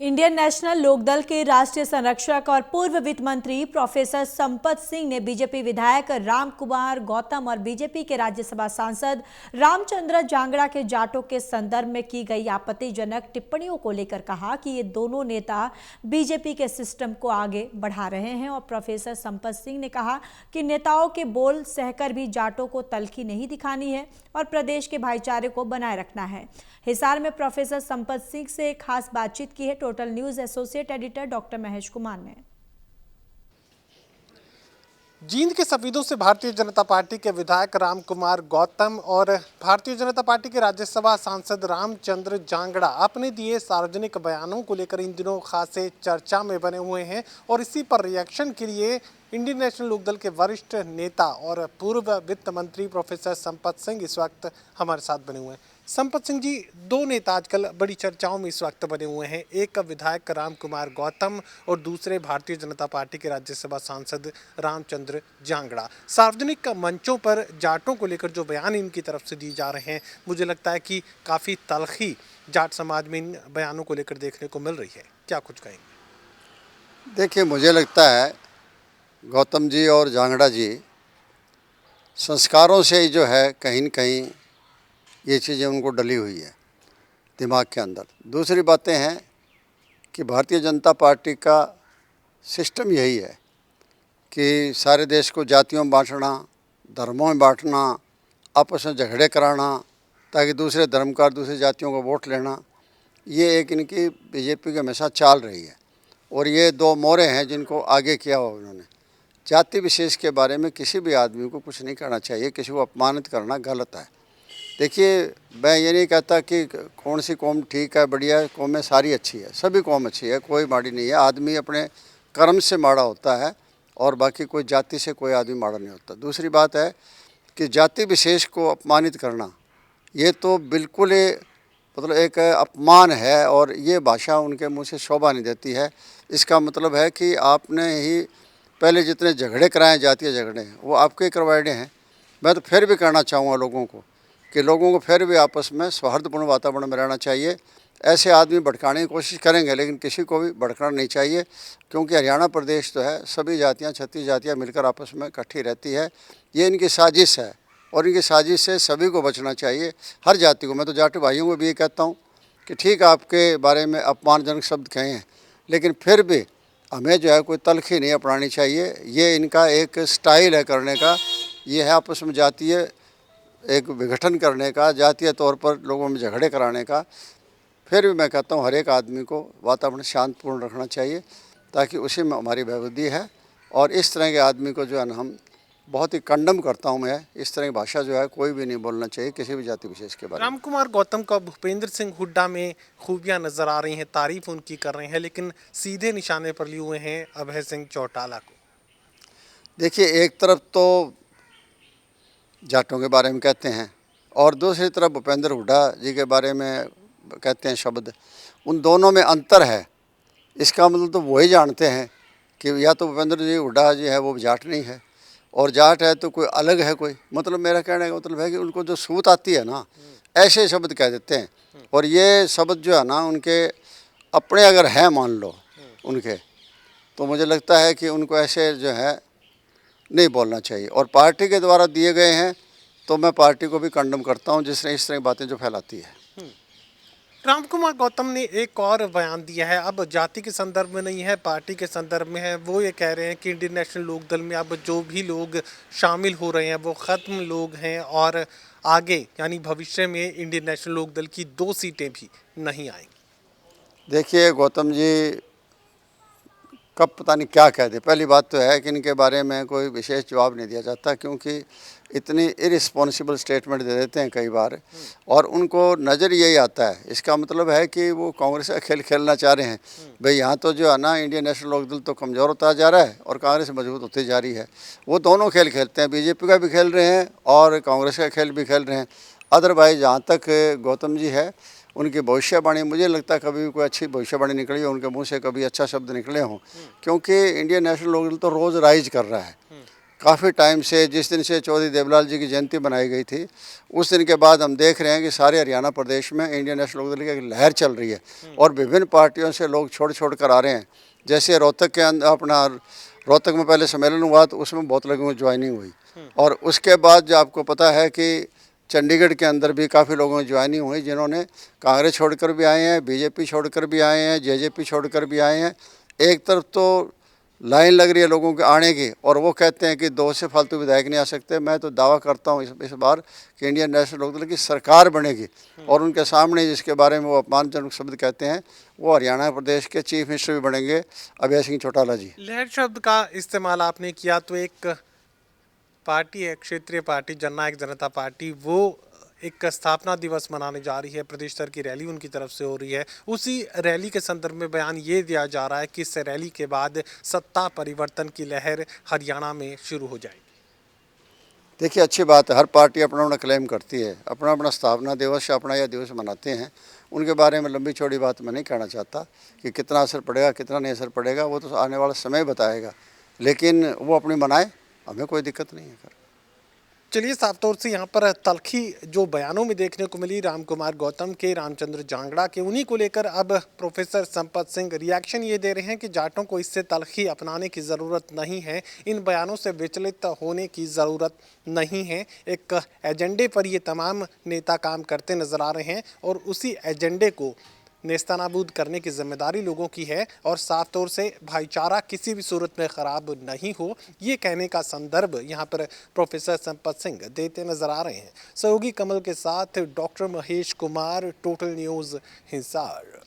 Indian national Lokdal के राष्ट्रीय संरक्षक और पूर्व वित्त मंत्री प्रोफेसर संपत सिंह ने बीजेपी विधायक रामकुमार गौतम और बीजेपी के राज्यसभा सांसद रामचंद्र जांगड़ा के जाटों के संदर्भ में की गई आपत्तिजनक टिप्पणियों को लेकर कहा कि ये दोनों नेता बीजेपी के सिस्टम को आगे बढ़ा रहे हैं। और प्रोफेसर संपत सिंह ने कहा कि नेताओं के बोल सहकर भी जाटों को तलखी नहीं दिखानी है और प्रदेश के भाईचारे को बनाए रखना है। हिसार में प्रोफेसर संपत सिंह से खास बातचीत की है total news associate editor doctor Mahesh Kumar ने। जींद के सफेदों से भारतीय जनता पार्टी के विधायक रामकुमार गौतम और भारतीय जनता पार्टी के राज्यसभा सांसद रामचंद्र जांगड़ा अपने दिए सार्वजनिक बयानों को लेकर इन दिनों खासे चर्चा में बने हुए हैं और इसी पर रिएक्शन के लिए इंडियन नेशनल लोकदल के वरिष्ठ नेता और पूर्व वित्त मंत्री प्रोफेसर संपत सिंह इस वक्त हमारे साथ बने हुए हैं। संपत सिंह जी, दो नेता आजकल बड़ी चर्चाओं में इस वक्त बने हुए हैं, एक विधायक रामकुमार गौतम और दूसरे भारतीय जनता पार्टी के राज्यसभा सांसद रामचंद्र जांगड़ा। सार्वजनिक मंचों पर जाटों को लेकर जो बयान इनकी तरफ से दिए जा रहे हैं, मुझे लगता है कि काफ़ी तलखी जाट समाज में इन बयानों को लेकर देखने को मिल रही है। क्या कुछ कहेंगे? देखिए, मुझे लगता है गौतम जी और जांगड़ा जी संस्कारों से ही जो है कहीं न कहीं ये चीज़ें उनको डली हुई है दिमाग के अंदर। दूसरी बातें हैं कि भारतीय जनता पार्टी का सिस्टम यही है कि सारे देश को जातियों में बांटना, धर्मों में बांटना, आपस में झगड़े कराना ताकि दूसरे धर्म का दूसरी जातियों को वोट लेना, ये एक इनकी बीजेपी की हमेशा चाल रही है। और ये दो मोहरे हैं जिनको आगे किया हुआ उन्होंने। जाति विशेष के बारे में किसी भी आदमी को कुछ नहीं करना चाहिए, किसी को अपमानित करना गलत है। देखिए, मैं ये नहीं कहता कि कौन सी कौम ठीक है, बढ़िया है, कौमें सारी अच्छी है, सभी कौम अच्छी है, कोई माड़ी नहीं है। आदमी अपने कर्म से माड़ा होता है और बाकी कोई जाति से कोई आदमी माड़ा नहीं होता। दूसरी बात है कि जाति विशेष को अपमानित करना ये तो बिल्कुल मतलब एक अपमान है और ये भाषा उनके मुंह से शोभा नहीं देती है। इसका मतलब है कि आपने ही पहले जितने झगड़े कराए, जातीय झगड़े, वो आपके करवाए हैं। मैं तो फिर भी कहना चाहूँगा लोगों को कि लोगों को फिर भी आपस में सौहार्दपूर्ण वातावरण में रहना चाहिए। ऐसे आदमी भड़काने की कोशिश करेंगे लेकिन किसी को भी भड़कना नहीं चाहिए, क्योंकि हरियाणा प्रदेश तो है सभी जातियाँ 36 जातियाँ मिलकर आपस में इकट्ठी रहती है। ये इनकी साजिश है और इनकी साजिश से सभी को बचना चाहिए, हर जाति को। मैं तो जाट भाइयों को भी ये कहता हूँ कि ठीक आपके बारे में अपमानजनक शब्द कहे हैं लेकिन फिर भी हमें जो है कोई तलखी नहीं अपनानी चाहिए। ये इनका एक स्टाइल है करने का, ये है आपस में जातीय एक विघटन करने का, जातीय तौर पर लोगों में झगड़े कराने का। फिर भी मैं कहता हूँ हर एक आदमी को वातावरण शांतपूर्ण रखना चाहिए ताकि उसी में हमारी बेबुद्धी है। और इस तरह के आदमी को जो है ना हम बहुत ही कंडम करता हूँ मैं। इस तरह की भाषा जो है कोई भी नहीं बोलना चाहिए किसी भी जाति विशेष के बारे में। रामकुमार गौतम का भूपेंद्र सिंह हुड्डा में खूबियाँ नजर आ रही हैं, तारीफ उनकी कर रहे हैं, लेकिन सीधे निशाने पर लिए हुए हैं अभय सिंह चौटाला को। देखिए, एक तरफ तो जाटों के बारे में कहते हैं और दूसरी तरफ भूपेंद्र हुड्डा जी के बारे में कहते हैं शब्द। उन दोनों में अंतर है। इसका मतलब तो वही जानते हैं कि या तो भूपेंद्र जी हुड्डा जी है वो जाट नहीं है और जाट है तो कोई अलग है कोई। मतलब मेरा कहने का मतलब है कि उनको जो सूत आती है ना, ऐसे शब्द कह देते हैं। और ये शब्द जो है ना उनके अपने अगर हैं मान लो उनके, तो मुझे लगता है कि उनको ऐसे जो है नहीं बोलना चाहिए। और पार्टी के द्वारा दिए गए हैं तो मैं पार्टी को भी कंडम करता हूं जिसने इस तरह की बातें जो फैलाती है। रामकुमार गौतम ने एक और बयान दिया है, अब जाति के संदर्भ में नहीं है, पार्टी के संदर्भ में है। वो ये कह रहे हैं कि इंडियन नेशनल लोकदल में अब जो भी लोग शामिल हो रहे हैं वो ख़त्म लोग हैं और आगे यानी भविष्य में इंडियन नेशनल लोकदल की 2 सीटें भी नहीं आएंगी। देखिए, गौतम जी कब पता नहीं क्या कह दे। पहली बात तो है कि इनके बारे में कोई विशेष जवाब नहीं दिया जाता क्योंकि इतनी इरिस्पॉन्सिबल स्टेटमेंट दे देते हैं कई बार और उनको नज़र यही आता है। इसका मतलब है कि वो कांग्रेस का खेल खेलना चाह रहे हैं। भाई यहाँ तो जो है ना इंडियन नेशनल लोकदल तो कमज़ोर होता जा रहा है और कांग्रेस मजबूत होती जा रही है। वो दोनों खेल खेलते हैं, बीजेपी का भी खेल रहे हैं और कांग्रेस का खेल भी खेल रहे हैं। अदरवाइज जहाँ तक गौतम जी है उनकी भविष्यवाणी, मुझे लगता है कभी कोई अच्छी भविष्यवाणी निकली हो उनके मुंह से, कभी अच्छा शब्द निकले हों, क्योंकि इंडियन नेशनल लोकदल तो रोज़ राइज कर रहा है। काफ़ी टाइम से, जिस दिन से चौधरी देवलाल जी की जयंती बनाई गई थी, उस दिन के बाद हम देख रहे हैं कि सारे हरियाणा प्रदेश में इंडियन नेशनल लोकदल की एक लहर चल रही है और विभिन्न पार्टियों से लोग छोड़ कर आ रहे हैं। जैसे रोहतक के अंदर अपना रोहतक में पहले सम्मेलन हुआ तो उसमें बहुत लोगों की ज्वाइनिंग हुई और उसके बाद जो आपको पता है कि चंडीगढ़ के अंदर भी काफ़ी लोगों की ज्वाइनिंग हुई, जिन्होंने कांग्रेस छोड़कर भी आए हैं, बीजेपी छोड़कर भी आए हैं, जेजेपी छोड़कर भी आए हैं। एक तरफ तो लाइन लग रही है लोगों के आने की और वो कहते हैं कि 2 से फालतू विधायक नहीं आ सकते। मैं तो दावा करता हूँ इस बार कि इंडियन नेशनल लोकदल की सरकार बनेगी और उनके सामने जिसके बारे में वो अपमानजनक शब्द कहते हैं वो हरियाणा प्रदेश के चीफ मिनिस्टर भी बनेंगे, अभय सिंह चौटाला जी। लहर शब्द का इस्तेमाल आपने किया तो एक पार्टी है, क्षेत्रीय पार्टी जननायक जनता पार्टी, वो एक स्थापना दिवस मनाने जा रही है, प्रदेश स्तर की रैली उनकी तरफ से हो रही है। उसी रैली के संदर्भ में बयान ये दिया जा रहा है कि इस रैली के बाद सत्ता परिवर्तन की लहर हरियाणा में शुरू हो जाएगी। देखिए, अच्छी बात है, हर पार्टी अपना अपना क्लेम करती है, अपना अपना स्थापना दिवस या अपना यह दिवस मनाते हैं। उनके बारे में लंबी चौड़ी बात मैं नहीं कहना चाहता कि कितना असर पड़ेगा कितना नहीं असर पड़ेगा, वो तो आने वाला समय बताएगा, लेकिन वो अपनी मनाए, हमें कोई दिक्कत नहीं है। चलिए, साफ तौर से यहाँ पर तलखी जो बयानों में देखने को मिली रामकुमार गौतम के, रामचंद्र जांगड़ा के, उन्हीं को लेकर अब प्रोफेसर संपत सिंह रिएक्शन ये दे रहे हैं कि जाटों को इससे तलखी अपनाने की ज़रूरत नहीं है, इन बयानों से विचलित होने की ज़रूरत नहीं है। एक एजेंडे पर ये तमाम नेता काम करते नजर आ रहे हैं और उसी एजेंडे को नेस्तनाबूद करने की जिम्मेदारी लोगों की है और साफ तौर से भाईचारा किसी भी सूरत में ख़राब नहीं हो, ये कहने का संदर्भ यहाँ पर प्रोफेसर संपत सिंह देते नजर आ रहे हैं। सहयोगी कमल के साथ doctor Mahesh Kumar, total news, Hisar.